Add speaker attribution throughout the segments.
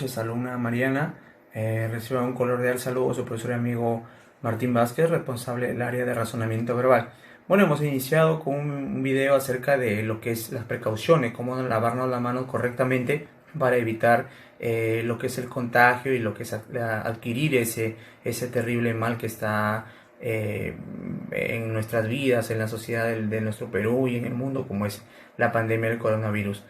Speaker 1: noches, alumna Mariana. Reciba un cordial saludo a su profesor y amigo Martín Vázquez, responsable del área de razonamiento verbal. Bueno, hemos iniciado con un video acerca de lo que es las precauciones, cómo lavarnos las manos correctamente para evitar lo que es el contagio y lo que es adquirir ese terrible mal que está en nuestras vidas, en la sociedad de nuestro Perú y en el mundo, como es la pandemia del coronavirus,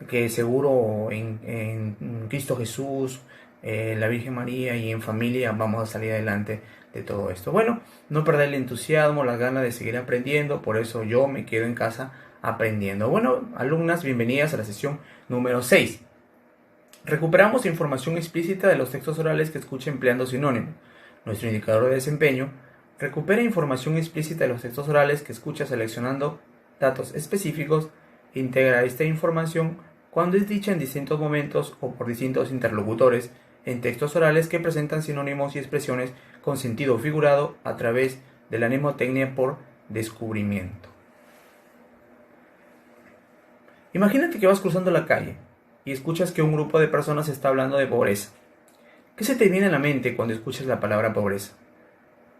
Speaker 1: que seguro en Cristo Jesús, la Virgen María y en familia vamos a salir adelante de todo esto. Bueno, no perder el entusiasmo, las ganas de seguir aprendiendo, por eso yo me quedo en casa aprendiendo. Bueno, alumnas, bienvenidas a la sesión número 6. Recuperamos información explícita de los textos orales que escucha empleando sinónimos. Nuestro indicador de desempeño recupera información explícita de los textos orales que escucha seleccionando datos específicos e integra esta información cuando es dicha en distintos momentos o por distintos interlocutores en textos orales que presentan sinónimos y expresiones con sentido figurado a través de la mnemotecnia por descubrimiento. Imagínate que vas cruzando la calle y escuchas que un grupo de personas está hablando de pobreza. ¿Qué se te viene a la mente cuando escuchas la palabra pobreza?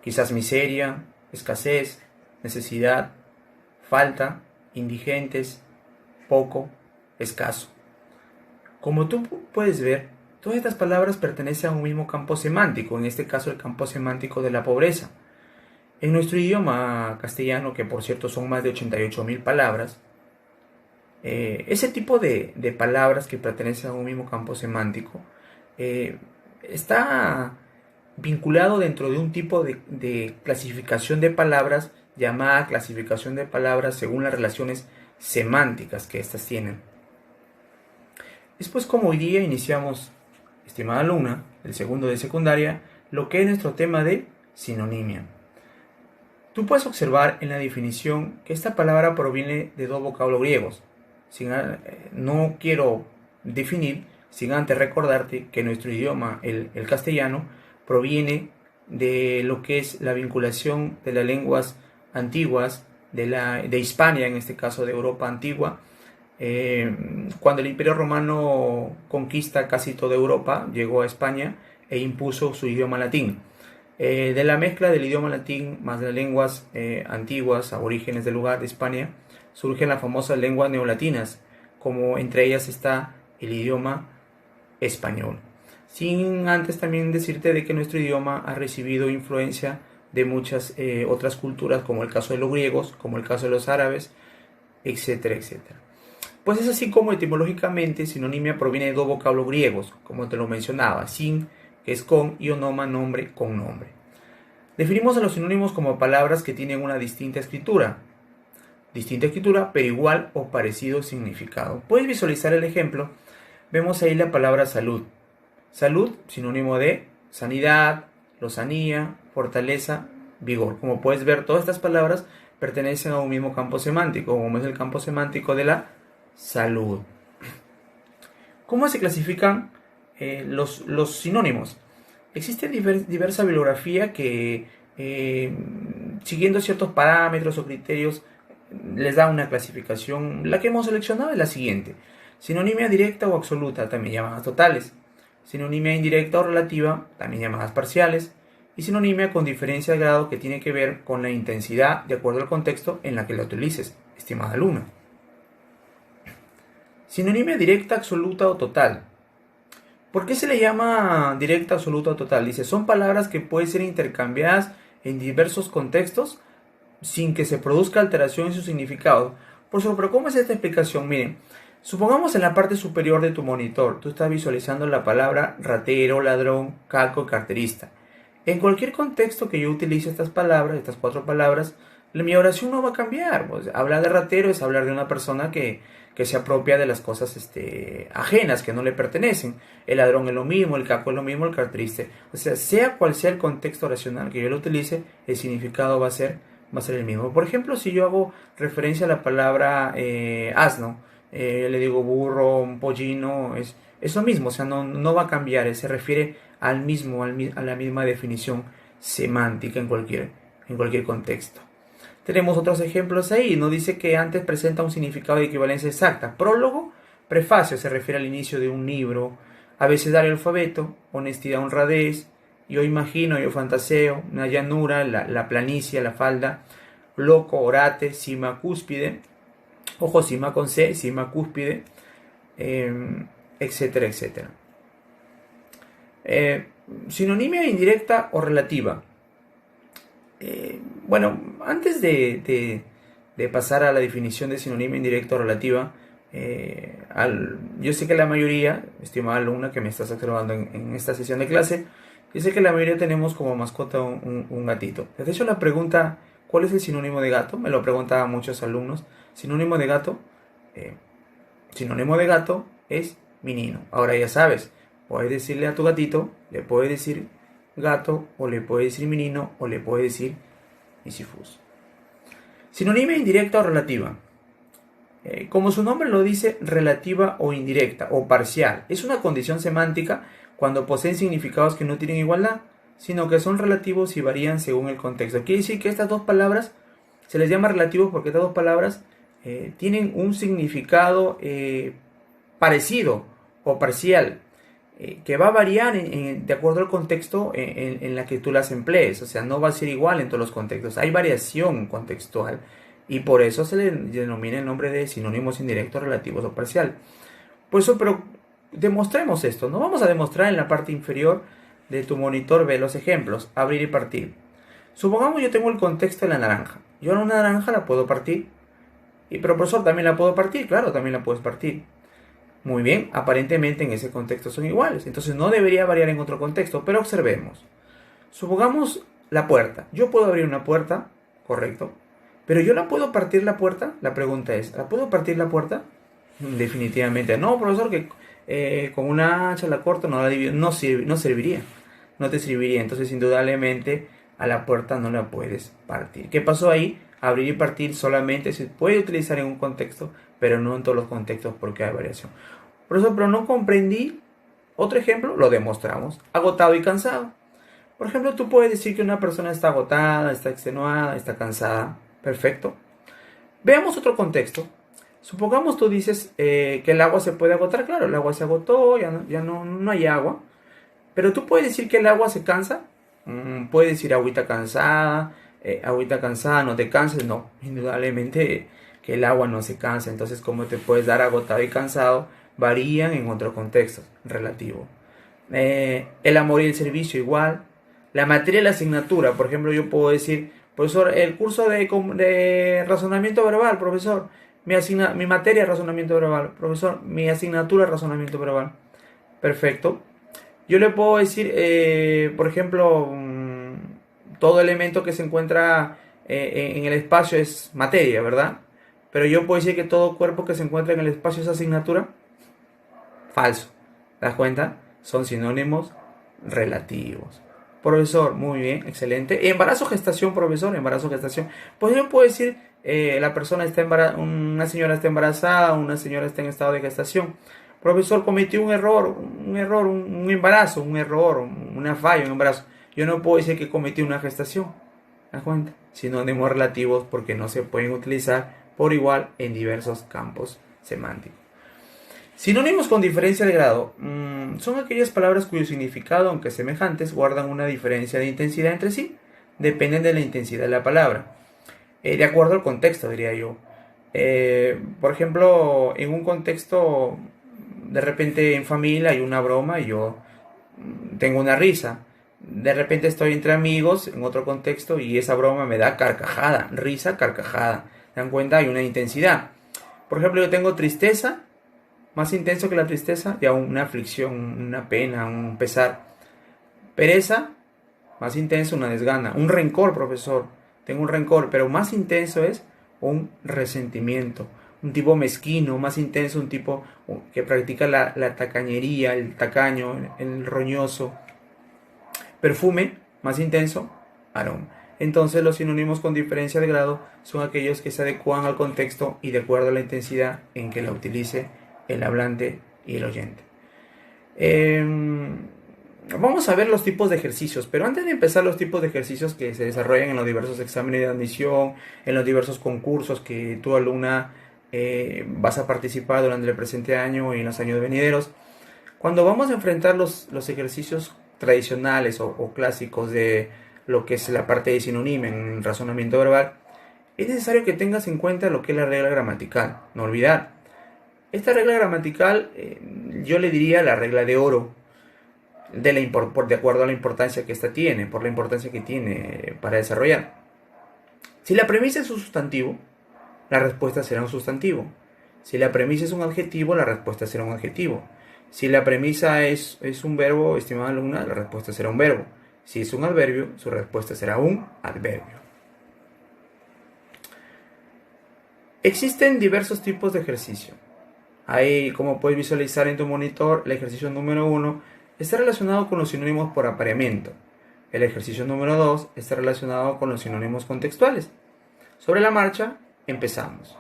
Speaker 1: Quizás miseria, escasez, necesidad, falta, indigentes, poco, escaso. Como tú puedes ver, todas estas palabras pertenecen a un mismo campo semántico, en este caso el campo semántico de la pobreza. En nuestro idioma castellano, que por cierto son más de 88.000 palabras, ese tipo de palabras que pertenecen a un mismo campo semántico está vinculado dentro de un tipo de clasificación de palabras llamada clasificación de palabras según las relaciones semánticas que éstas tienen. Después, como hoy día iniciamos, estimada alumna, el segundo de secundaria, lo que es nuestro tema de sinonimia. Tú puedes observar en la definición que esta palabra proviene de dos vocablos griegos. No quiero definir sin antes recordarte que nuestro idioma, el castellano, proviene de lo que es la vinculación de las lenguas antiguas de Hispania, en este caso de Europa antigua. Cuando el Imperio Romano conquista casi toda Europa, llegó a España e impuso su idioma latín. De la mezcla del idioma latín más las lenguas antiguas, aborígenes del lugar de España, surgen las famosas lenguas neolatinas, como entre ellas está el idioma español. Sin antes también decirte de que nuestro idioma ha recibido influencia de muchas otras culturas, como el caso de los griegos, como el caso de los árabes, etcétera, etcétera. Pues es así como etimológicamente sinonimia proviene de dos vocablos griegos, como te lo mencionaba, sin, que es con, y onoma, nombre, con nombre. Definimos a los sinónimos como palabras que tienen una distinta escritura, pero igual o parecido significado. Puedes visualizar el ejemplo. Vemos ahí la palabra salud. Salud, sinónimo de sanidad, lozanía, fortaleza, vigor. Como puedes ver, todas estas palabras pertenecen a un mismo campo semántico, como es el campo semántico de la salud. ¿Cómo se clasifican los sinónimos? Existe diversa bibliografía que, siguiendo ciertos parámetros o criterios, les da una clasificación. La que hemos seleccionado es la siguiente: sinonimia directa o absoluta, también llamadas totales; sinonimia indirecta o relativa, también llamadas parciales; y sinonimia con diferencia de grado, que tiene que ver con la intensidad de acuerdo al contexto en la que la utilices, estimada alumna. Sinonimia directa, absoluta o total. ¿Por qué se le llama directa, absoluta o total? Dice, son palabras que pueden ser intercambiadas en diversos contextos sin que se produzca alteración en su significado. Por eso, pero ¿cómo es esta explicación? Miren, supongamos en la parte superior de tu monitor, tú estás visualizando la palabra ratero, ladrón, calco, carterista. En cualquier contexto que yo utilice estas palabras, estas cuatro palabras, mi oración no va a cambiar. Pues, hablar de ratero es hablar de una persona que se apropia de las cosas ajenas, que no le pertenecen. El ladrón es lo mismo, el caco es lo mismo, el carterista. O sea cual sea el contexto oracional que yo lo utilice, el significado va a ser el mismo. Por ejemplo, si yo hago referencia a la palabra asno, le digo burro, un pollino, es lo mismo, o sea, no va a cambiar, se refiere a la misma definición semántica en cualquier contexto. Tenemos otros ejemplos ahí. Nos dice que antes presenta un significado de equivalencia exacta. Prólogo, prefacio, se refiere al inicio de un libro, abecedario alfabeto, honestidad, honradez, yo imagino, yo fantaseo, una llanura, la planicie, la falda, loco, orate, cima, cúspide, ojo, cima con C, cima, cúspide, etcétera, etcétera. Sinonimia indirecta o relativa. Bueno, antes de pasar a la definición de sinonimia indirecta o relativa, yo sé que la mayoría, estimada alumna que me estás observando en esta sesión de clase, yo sé que la mayoría tenemos como mascota un gatito. De hecho, la pregunta, ¿cuál es el sinónimo de gato? Me lo preguntaban muchos alumnos. Sinónimo de gato, sinónimo de gato es menino. Ahora ya sabes, puedes decirle a tu gatito, le puedes decir gato, o le puedes decir menino, o le puedes decir misifus. Sinonimia indirecta o relativa. Como su nombre lo dice, relativa o indirecta o parcial. Es una condición semántica cuando poseen significados que no tienen igualdad, sino que son relativos y varían según el contexto. Quiere decir que estas dos palabras se les llama relativos porque estas dos palabras tienen un significado parecido o parcial, que va a variar de acuerdo al contexto en la que tú las emplees. O sea, no va a ser igual en todos los contextos. Hay variación contextual y por eso se le denomina el nombre de sinónimos indirectos, relativos o parcial. Por eso, pero demostremos esto. No vamos a demostrar en la parte inferior de tu monitor. Ve los ejemplos, abrir y partir. Supongamos yo tengo el contexto de la naranja. Yo una naranja la puedo partir. Pero profesor, ¿también la puedo partir? Claro, también la puedes partir. Muy bien, aparentemente en ese contexto son iguales. Entonces no debería variar en otro contexto. Pero observemos. Supongamos la puerta. Yo puedo abrir una puerta, correcto. Pero yo la puedo partir la puerta. La pregunta es, ¿la puedo partir la puerta? Definitivamente no, profesor, que con una hacha la corto no serviría, no te serviría. Entonces indudablemente a la puerta no la puedes partir. ¿Qué pasó ahí? Abrir y partir solamente se puede utilizar en un contexto, pero no en todos los contextos porque hay variación. Profesor, pero no comprendí. Otro ejemplo, lo demostramos. Agotado y cansado. Por ejemplo, tú puedes decir que una persona está agotada, está extenuada, está cansada. Perfecto. Veamos otro contexto. Supongamos tú dices que el agua se puede agotar. Claro, el agua se agotó, ya no hay agua. Pero tú puedes decir que el agua se cansa. Puedes decir agüita cansada, no te canses. No, indudablemente que el agua no se cansa. Entonces, ¿cómo te puedes dar agotado y cansado? Varían en otro contexto relativo. El amor y el servicio igual. La materia y la asignatura. Por ejemplo, yo puedo decir, profesor, el curso de razonamiento verbal, profesor. Mi materia razonamiento verbal. Profesor, mi asignatura razonamiento verbal. Perfecto. Yo le puedo decir, por ejemplo, todo elemento que se encuentra en el espacio es materia, ¿verdad? Pero yo puedo decir que todo cuerpo que se encuentra en el espacio es asignatura. Falso. ¿Te das cuenta? Son sinónimos relativos. Profesor, muy bien, excelente. Embarazo, gestación, profesor, embarazo, gestación. Pues yo puedo decir, la persona está una señora está embarazada, una señora está en estado de gestación. Profesor, cometió un error, un embarazo, una falla, un embarazo. Yo no puedo decir que cometí una gestación. ¿Te das cuenta? Sinónimos relativos porque no se pueden utilizar por igual en diversos campos semánticos. Sinónimos con diferencia de grado son aquellas palabras cuyo significado, aunque semejantes, guardan una diferencia de intensidad entre sí. Dependen de la intensidad de la palabra. De acuerdo al contexto, diría yo. Por ejemplo, en un contexto, de repente en familia hay una broma y yo tengo una risa. De repente estoy entre amigos en otro contexto y esa broma me da carcajada, risa, carcajada. ¿Se dan cuenta? Hay una intensidad. Por ejemplo, yo tengo tristeza, más intenso que la tristeza, ya una aflicción, una pena, un pesar. Pereza, más intenso, una desgana. Un rencor, profesor. Tengo un rencor, pero más intenso es un resentimiento. Un tipo mezquino, más intenso, un tipo que practica la tacañería, el tacaño, el roñoso. Perfume, más intenso, aroma. Entonces los sinónimos con diferencia de grado son aquellos que se adecuan al contexto y de acuerdo a la intensidad en que la utilice el hablante y el oyente. Vamos a ver los tipos de ejercicios, pero antes de empezar los tipos de ejercicios que se desarrollan en los diversos exámenes de admisión, en los diversos concursos que tu alumna vas a participar durante el presente año y en los años venideros, Cuando vamos a enfrentar los ejercicios tradicionales o clásicos de lo que es la parte de sinonimia en el razonamiento verbal, es necesario que tengas en cuenta lo que es la regla gramatical. No olvidar. Esta regla gramatical, yo le diría la regla de oro, de acuerdo a la importancia que esta tiene, por la importancia que tiene para desarrollar. Si la premisa es un sustantivo, la respuesta será un sustantivo. Si la premisa es un adjetivo, la respuesta será un adjetivo. Si la premisa es un verbo, estimada alumna, la respuesta será un verbo. Si es un adverbio, su respuesta será un adverbio. Existen diversos tipos de ejercicio. Ahí, como puedes visualizar en tu monitor, el ejercicio número 1 está relacionado con los sinónimos por apareamiento. El ejercicio número 2 está relacionado con los sinónimos contextuales. Sobre la marcha, empezamos.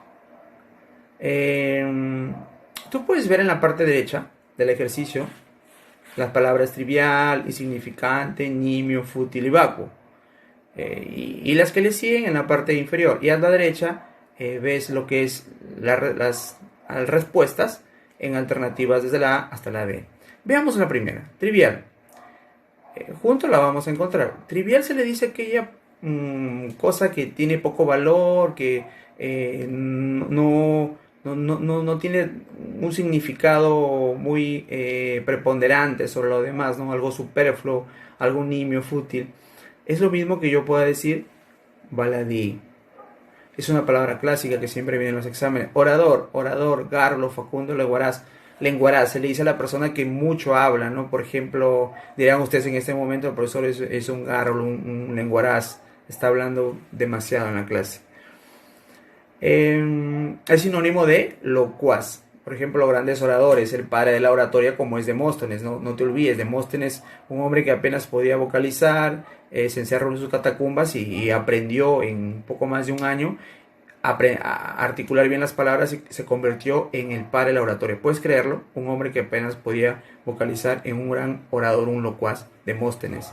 Speaker 1: Tú puedes ver en la parte derecha del ejercicio las palabras trivial, insignificante, nimio, fútil y vacuo. Y las que le siguen en la parte inferior. Y a la derecha ves lo que es las respuestas en alternativas desde la A hasta la B. Veamos la primera, trivial. Junto la vamos a encontrar. Trivial se le dice aquella cosa que tiene poco valor, que no tiene un significado muy preponderante sobre lo demás, ¿no? Algo superfluo, algo nimio, fútil. Es lo mismo que yo pueda decir baladí. Es una palabra clásica que siempre viene en los exámenes. Orador, garlo, facundo, lenguaraz. Se le dice a la persona que mucho habla, ¿no? Por ejemplo, dirán ustedes en este momento, el profesor es un garlo, un lenguaraz. Está hablando demasiado en la clase. Es sinónimo de locuaz. Por ejemplo, grandes oradores, el padre de la oratoria como es Demóstenes, no te olvides, Demóstenes, un hombre que apenas podía vocalizar, se encerró en sus catacumbas y aprendió en poco más de un año a articular bien las palabras y se convirtió en el padre de la oratoria. ¿Puedes creerlo? Un hombre que apenas podía vocalizar en un gran orador, un locuaz, Demóstenes.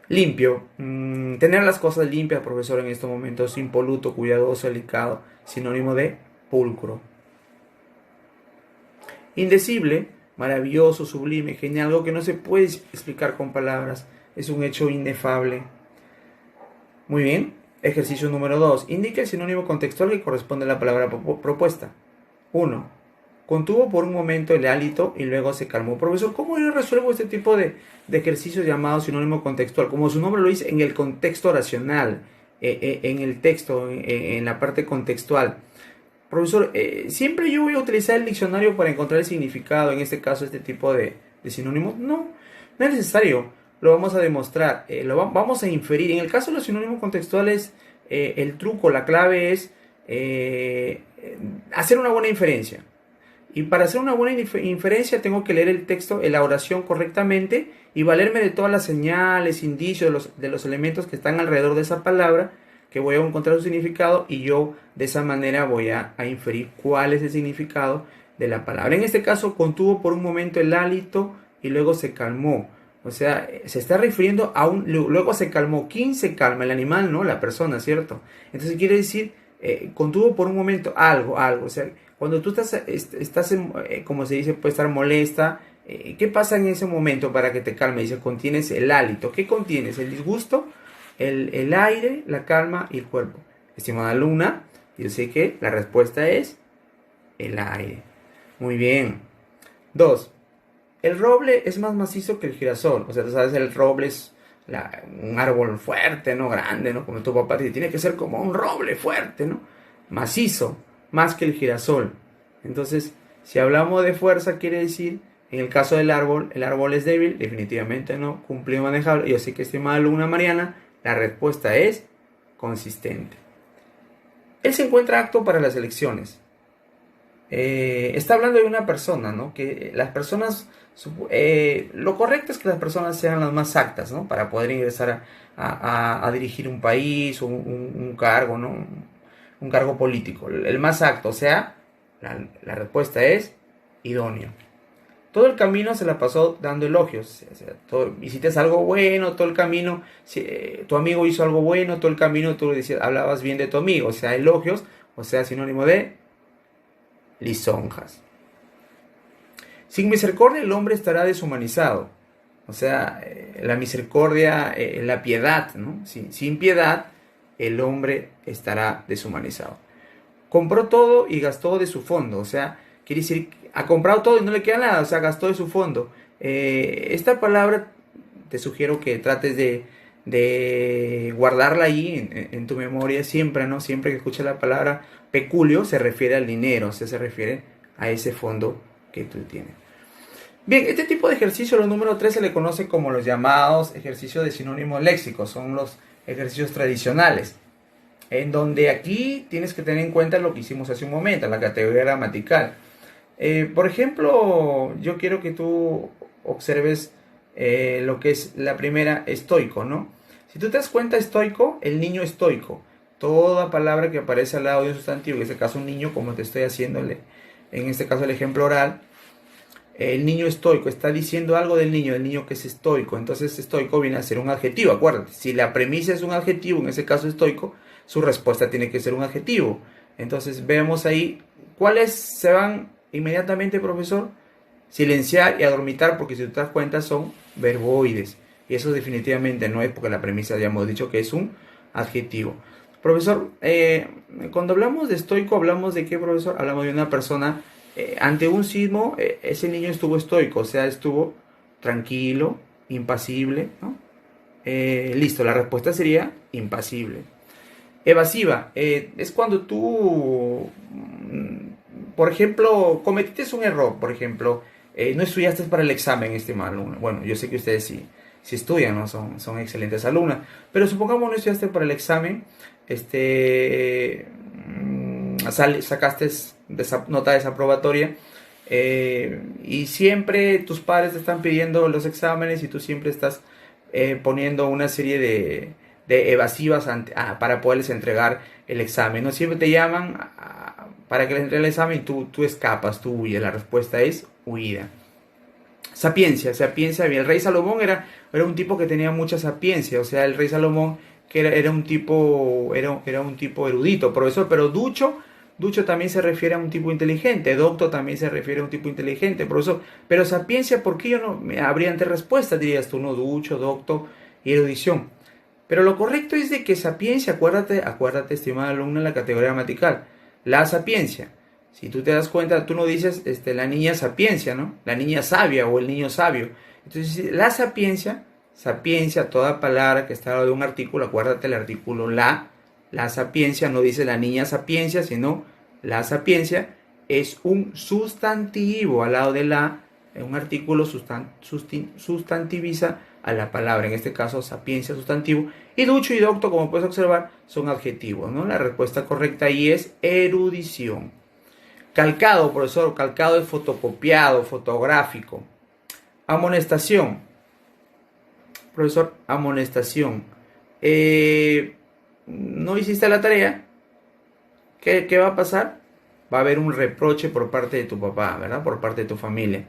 Speaker 1: Limpio, tener las cosas limpias, profesor, en estos momentos, impoluto, cuidadoso, delicado, sinónimo de pulcro. Indecible, maravilloso, sublime, genial, algo que no se puede explicar con palabras, es un hecho inefable. Muy bien, ejercicio número 2, indica el sinónimo contextual que corresponde a la palabra propuesta. 1. Contuvo por un momento el hálito y luego se calmó. Profesor, ¿cómo yo resuelvo este tipo de ejercicios llamados sinónimo contextual? Como su nombre lo dice, en el contexto oracional, en el texto, en la parte contextual. Profesor, ¿siempre yo voy a utilizar el diccionario para encontrar el significado, en este caso, este tipo de sinónimos? No es necesario. Lo vamos a demostrar, vamos a inferir. En el caso de los sinónimos contextuales, el truco, la clave es hacer una buena inferencia. Y para hacer una buena inferencia tengo que leer el texto, la oración correctamente y valerme de todas las señales, indicios de los elementos que están alrededor de esa palabra, que voy a encontrar su significado y yo de esa manera voy a inferir cuál es el significado de la palabra. En este caso, contuvo por un momento el hálito y luego se calmó. O sea, se está refiriendo a luego se calmó. ¿Quién se calma? El animal, ¿no? La persona, ¿cierto? Entonces quiere decir, contuvo por un momento algo. O sea, cuando tú estás como se dice, puede estar molesta. ¿Qué pasa en ese momento para que te calme? Dice, contienes el hálito. ¿Qué contienes? El disgusto, el aire, la calma y el cuerpo. Estimada alumna, yo sé que la respuesta es el aire. Muy bien. 2. El roble es más macizo que el girasol. O sea, tú sabes, el roble es un árbol fuerte, ¿no? Grande, ¿no? Como tu papá dice, tiene que ser como un roble fuerte, ¿no? Macizo, más que el girasol. Entonces, si hablamos de fuerza, quiere decir, en el caso del árbol, el árbol es débil, definitivamente no, cumplido, manejable. Yo sé que, estimada alumna Mariana, la respuesta es consistente. Él se encuentra apto para las elecciones. Está hablando de una persona, ¿no? Que las personas, lo correcto es que las personas sean las más aptas, ¿no? Para poder ingresar a dirigir un país o un cargo, ¿no? Un cargo político, el más apto. O sea, la respuesta es idóneo. Todo el camino se la pasó dando elogios. O sea, hiciste algo bueno, todo el camino, tu amigo hizo algo bueno, todo el camino tú decías, hablabas bien de tu amigo. O sea, elogios, o sea, sinónimo de lisonjas. Sin misericordia el hombre estará deshumanizado. O sea, la misericordia, la piedad, ¿no? Sin piedad el hombre estará deshumanizado. Compró todo y gastó de su fondo. O sea, quiere decir, ha comprado todo y no le queda nada. O sea, gastó de su fondo. Esta palabra te sugiero que trates de guardarla ahí en tu memoria siempre, ¿no? Siempre que escuches la palabra peculio se refiere al dinero, o sea, se refiere a ese fondo que tú tienes. Bien, este tipo de ejercicio, los número 3, se le conoce como los llamados ejercicios de sinónimos léxicos. Son los ejercicios tradicionales, en donde aquí tienes que tener en cuenta lo que hicimos hace un momento, la categoría gramatical. Por ejemplo, yo quiero que tú observes lo que es la primera, estoico, ¿no? Si tú te das cuenta, estoico, el niño estoico. Toda palabra que aparece al lado de un sustantivo, en este caso un niño, como te estoy haciéndole, en este caso el ejemplo oral, el niño estoico está diciendo algo del niño que es estoico. Entonces estoico viene a ser un adjetivo, acuérdate. Si la premisa es un adjetivo, en ese caso estoico, su respuesta tiene que ser un adjetivo. Entonces vemos ahí cuáles se van inmediatamente, profesor. Silenciar y adormitar, porque si tú te das cuenta son verboides. Y eso definitivamente no es, porque la premisa ya hemos dicho que es un adjetivo. Profesor, cuando hablamos de estoico, ¿hablamos de qué, profesor? Hablamos de una persona ante un sismo, ese niño estuvo estoico, o sea, estuvo tranquilo, impasible, ¿no? Listo, la respuesta sería impasible. Evasiva, es cuando tú, por ejemplo, cometiste un error, por ejemplo, no estudiaste para el examen, estimado alumno. Bueno, yo sé que ustedes sí estudian, ¿no? Son excelentes alumnas, pero supongamos no estudiaste para el examen, sacaste nota desaprobatoria, y siempre tus padres te están pidiendo los exámenes y tú siempre estás poniendo una serie de evasivas para poderles entregar el examen, ¿no? Siempre te llaman para que les entreguen el examen y tú escapas, tú huyes. La respuesta es huida. Sapiencia, bien. El rey Salomón era un tipo que tenía mucha sapiencia, o sea, el rey Salomón que era un tipo erudito, profesor, pero ducho también se refiere a un tipo inteligente, docto también se refiere a un tipo inteligente, profesor, pero sapiencia, ¿por qué yo no me habría ante respuesta? Dirías tú, no, ducho, docto y erudición. Pero lo correcto es de que sapiencia, acuérdate, estimada alumna, en la categoría gramatical, la sapiencia. Si tú te das cuenta, tú no dices la niña sapiencia, ¿no? La niña sabia o el niño sabio. Entonces, la sapiencia, toda palabra que está al lado de un artículo, acuérdate el artículo la sapiencia, no dice la niña sapiencia, sino la sapiencia es un sustantivo al lado de un artículo sustantiviza a la palabra, en este caso sapiencia, sustantivo, y ducho y docto, como puedes observar, son adjetivos, ¿no? La respuesta correcta ahí es erudición. Calcado, profesor, calcado es fotocopiado, fotográfico. Amonestación, profesor, amonestación. No hiciste la tarea, ¿qué va a pasar? Va a haber un reproche por parte de tu papá, ¿verdad? Por parte de tu familia.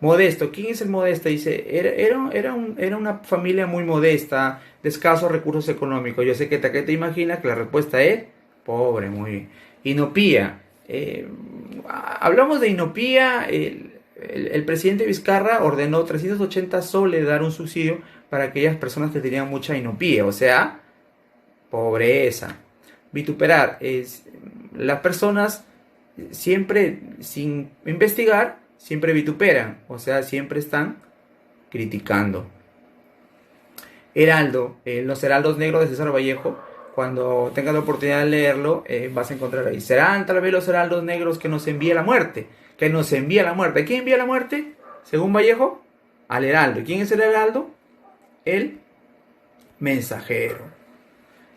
Speaker 1: Modesto, ¿quién es el modesto? Dice, era una familia muy modesta, de escasos recursos económicos. Yo sé que te imaginas que la respuesta es pobre, muy bien. Inopía, hablamos de inopía. El presidente Vizcarra ordenó 380 soles dar un subsidio para aquellas personas que tenían mucha inopía, o sea, pobreza. Vituperar, las personas siempre, sin investigar, siempre vituperan, o sea, siempre están criticando. Heraldo, los heraldos negros de César Vallejo, cuando tengas la oportunidad de leerlo, vas a encontrar ahí. Serán tal vez los heraldos negros que nos envía la muerte, ¿Quién envía la muerte? Según Vallejo, al heraldo. ¿Quién es el heraldo? El mensajero.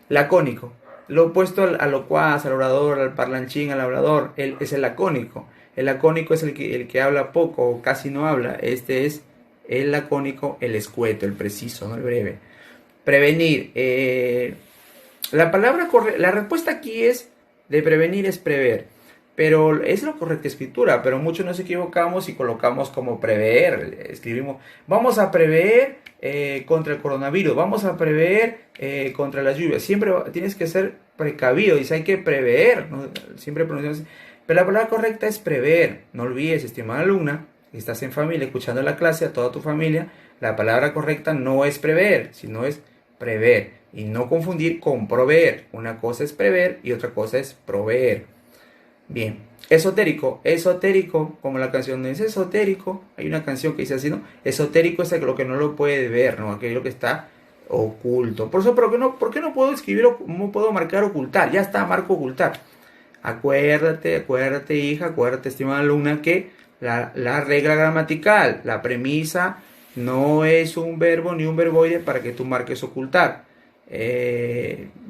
Speaker 1: Lacónico, lo opuesto al locuaz, al orador, al parlanchín, al hablador, él es el lacónico. El lacónico es el que habla poco o casi no habla. Este es el lacónico, el escueto, el preciso, ¿no? El breve. Prevenir. La respuesta aquí es de prevenir es prever. Pero es la correcta escritura, pero muchos nos equivocamos y colocamos como prever. Escribimos, vamos a prever contra el coronavirus, vamos a prever contra las lluvias. Siempre tienes que ser precavido, dice hay que prever, ¿no? Siempre pronunciamos así. Pero la palabra correcta es prever. No olvides, estimada alumna, estás en familia escuchando la clase, a toda tu familia, la palabra correcta no es prever, sino es prever. Y no confundir con proveer. Una cosa es prever y otra cosa es proveer. Bien, esotérico, esotérico, como la canción no es esotérico, hay una canción que dice así, ¿no? Esotérico es lo que no lo puede ver, ¿no? Aquello que está oculto. Por eso, ¿por qué no puedo escribir o no puedo marcar ocultar? Ya está, marco ocultar. Acuérdate, hija, acuérdate, estimada alumna, que la regla gramatical, la premisa, no es un verbo ni un verboide para que tú marques ocultar.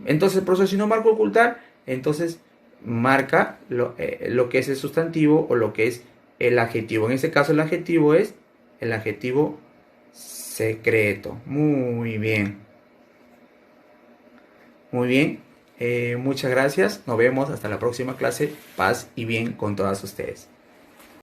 Speaker 1: Entonces, profesor, si no marco ocultar, entonces marca lo que es el sustantivo o lo que es el adjetivo. En este caso, el adjetivo es el adjetivo secreto. Muy bien. Muy bien. Muchas gracias. Nos vemos hasta la próxima clase. Paz y bien con todas ustedes.